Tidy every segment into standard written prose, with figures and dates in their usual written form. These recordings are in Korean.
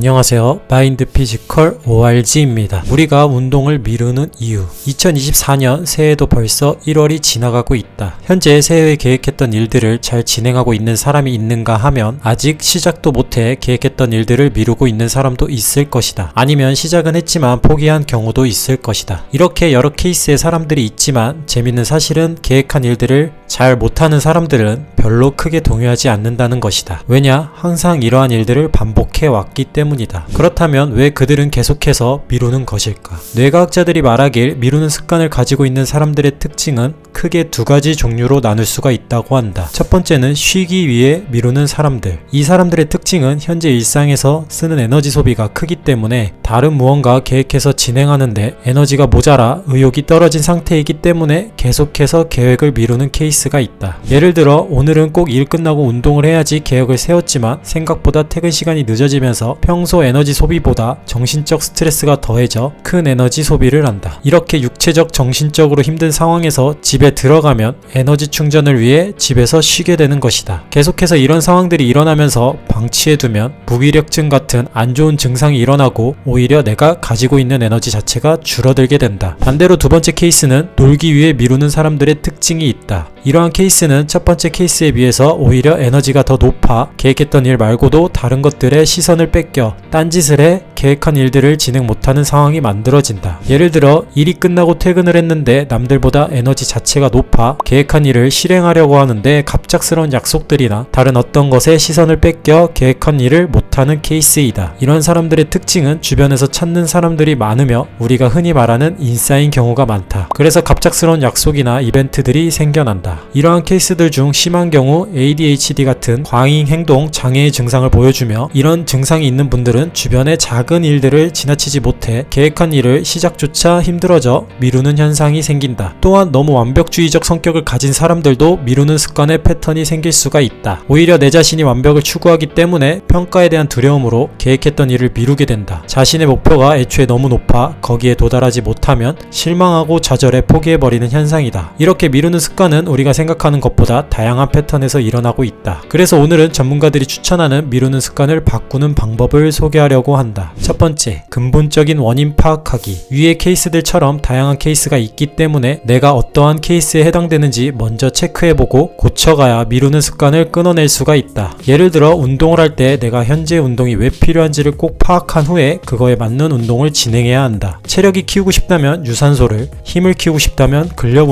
안녕하세요. 마인드 피지컬 ORG입니다. 우리가 운동을 미루는 이유. 2024년 새해도 벌써 1월이 지나가고 있다. 현재 새해에 계획했던 일들을 잘 진행하고 있는 사람이 있는가 하면 아직 시작도 못해 계획했던 일들을 미루고 있는 사람도 있을 것이다. 아니면 시작은 했지만 포기한 경우도 있을 것이다. 이렇게 여러 케이스의 사람들이 있지만 재밌는 사실은 계획한 일들을 잘 못하는 사람들은 별로 크게 동요하지 않는다는 것이다. 왜냐? 항상 이러한 일들을 반복해 왔기 때문이다. 그렇다면 왜 그들은 계속해서 미루는 것일까? 뇌과학자들이 말하길 미루는 습관을 가지고 있는 사람들의 특징은 크게 두 가지 종류로 나눌 수가 있다고 한다. 첫 번째는 쉬기 위해 미루는 사람들. 이 사람들의 특징은 현재 일상에서 쓰는 에너지 소비가 크기 때문에 다른 무언가 계획해서 진행하는데 에너지가 모자라 의욕이 떨어진 상태이기 때문에 계속해서 계획을 미루는 케이스가 있다. 예를 들어 오늘은 꼭 일 끝나고 운동을 해야지 계획을 세웠지만 생각보다 퇴근 시간이 늦어지면서 평소 에너지 소비보다 정신적 스트레스가 더해져 큰 에너지 소비를 한다. 이렇게 육체적 정신적으로 힘든 상황에서 집에 들어가면 에너지 충전을 위해 집에서 쉬게 되는 것이다. 계속해서 이런 상황들이 일어나면서 방치해두면 무기력증 같은 안 좋은 증상이 일어나고 오히려 내가 가지고 있는 에너지 자체가 줄어들게 된다. 반대로 두 번째 케이스는 놀기 위해 미루는 사람들의 특징이 있다. 이러한 케이스는 첫 번째 케이스에 비해서 오히려 에너지가 더 높아 계획했던 일 말고도 다른 것들에 시선을 뺏겨 딴짓을 해 계획한 일들을 진행 못하는 상황이 만들어진다. 예를 들어 일이 끝나고 퇴근을 했는데 남들보다 에너지 자체가 높아 계획한 일을 실행하려고 하는데 갑작스러운 약속들이나 다른 어떤 것에 시선을 뺏겨 계획한 일을 못하는 케이스이다. 이런 사람들의 특징은 주변에서 찾는 사람들이 많으며 우리가 흔히 말하는 인싸인 경우가 많다. 그래서 갑작스러운 약속이나 이벤트들이 생겨난다. 이러한 케이스들 중 심한 경우 ADHD 같은 과잉 행동 장애의 증상을 보여주며 이런 증상이 있는 분들은 주변의 작은 일들을 지나치지 못해 계획한 일을 시작조차 힘들어져 미루는 현상이 생긴다. 또한 너무 완벽주의적 성격을 가진 사람들도 미루는 습관의 패턴이 생길 수가 있다. 오히려 내 자신이 완벽을 추구하기 때문에 평가에 대한 두려움으로 계획했던 일을 미루게 된다. 자신의 목표가 애초에 너무 높아 거기에 도달하지 못하면 실망하고 좌절해 포기해버리는 현상이다. 이렇게 미루는 습관은 우리가 생각하는 것보다 다양한 패턴에서 일어나고 있다. 그래서 오늘은 전문가들이 추천하는 미루는 습관을 바꾸는 방법을 소개하려고 한다. 첫 번째, 근본적인 원인 파악하기. 위의 케이스들처럼 다양한 케이스가 있기 때문에 내가 어떠한 케이스에 해당되는지 먼저 체크해보고 고쳐가야 미루는 습관을 끊어낼 수가 있다. 예를 들어 운동을 할 때 내가 현재 운동이 왜 필요한지를 꼭 파악한 후에 그거에 맞는 운동을 진행해야 한다. 체력이 키우고 싶다면 유산소를, 힘을 키우고 싶다면 근력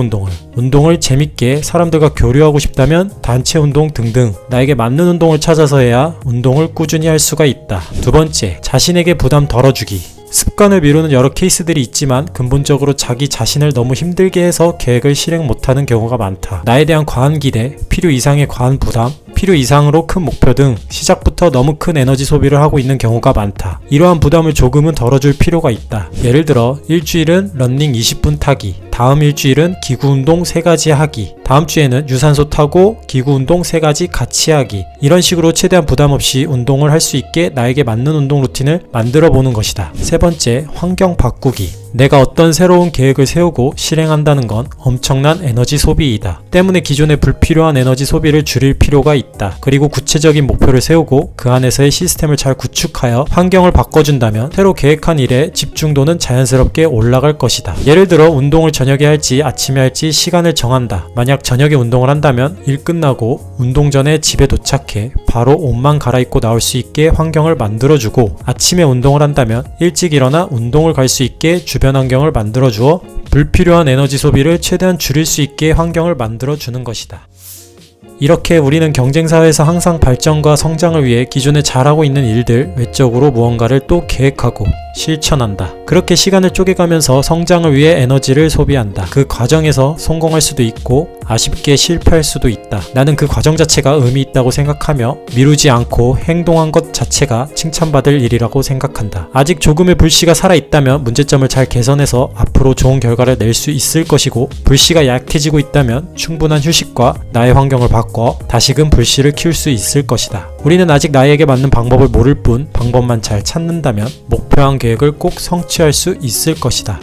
운동을 재밌게 사람들과 교류하고 싶다면 단체 운동 등등 나에게 맞는 운동을 찾아서 해야 운동을 꾸준히 할 수가 있다. 두 번째, 자신에게 부담 덜어주기. 습관을 미루는 여러 케이스들이 있지만 근본적으로 자기 자신을 너무 힘들게 해서 계획을 실행 못하는 경우가 많다. 나에 대한 과한 기대, 필요 이상의 과한 부담, 필요 이상으로 큰 목표 등 시작부터 너무 큰 에너지 소비를 하고 있는 경우가 많다. 이러한 부담을 조금은 덜어줄 필요가 있다. 예를 들어 일주일은 러닝 20분 타기, 다음 일주일은 기구운동 3가지 하기, 다음 주에는 유산소 타고 기구운동 3가지 같이 하기. 이런 식으로 최대한 부담 없이 운동을 할 수 있게 나에게 맞는 운동 루틴을 만들어 보는 것이다. 세 번째, 환경 바꾸기. 내가 어떤 새로운 계획을 세우고 실행한다는 건 엄청난 에너지 소비이다. 때문에 기존의 불필요한 에너지 소비를 줄일 필요가 있다. 그리고 구체적인 목표를 세우고 그 안에서의 시스템을 잘 구축하여 환경을 바꿔준다면 새로 계획한 일에 집중도는 자연스럽게 올라갈 것이다. 예를 들어 운동을 저녁에 할지 아침에 할지 시간을 정한다. 만약 저녁에 운동을 한다면 일 끝나고 운동 전에 집에 도착해 바로 옷만 갈아입고 나올 수 있게 환경을 만들어주고, 아침에 운동을 한다면 일찍 일어나 운동을 갈 수 있게 주변 환경을 만들어주어 불필요한 에너지 소비를 최대한 줄일 수 있게 환경을 만들어주는 것이다. 이렇게 우리는 경쟁사회에서 항상 발전과 성장을 위해 기존에 잘하고 있는 일들 외적으로 무언가를 또 계획하고 실천한다. 그렇게 시간을 쪼개가면서 성장을 위해 에너지를 소비한다. 그 과정에서 성공할 수도 있고 아쉽게 실패할 수도 있다. 나는 그 과정 자체가 의미 있다고 생각하며 미루지 않고 행동한 것 자체가 칭찬받을 일이라고 생각한다. 아직 조금의 불씨가 살아있다면 문제점을 잘 개선해서 앞으로 좋은 결과를 낼 수 있을 것이고, 불씨가 약해지고 있다면 충분한 휴식과 나의 환경을 바꿔 다시금 불씨를 키울 수 있을 것이다. 우리는 아직 나에게 맞는 방법을 모를 뿐 방법만 잘 찾는다면 목표한 계획을 꼭 성취할 수 있을 것이다.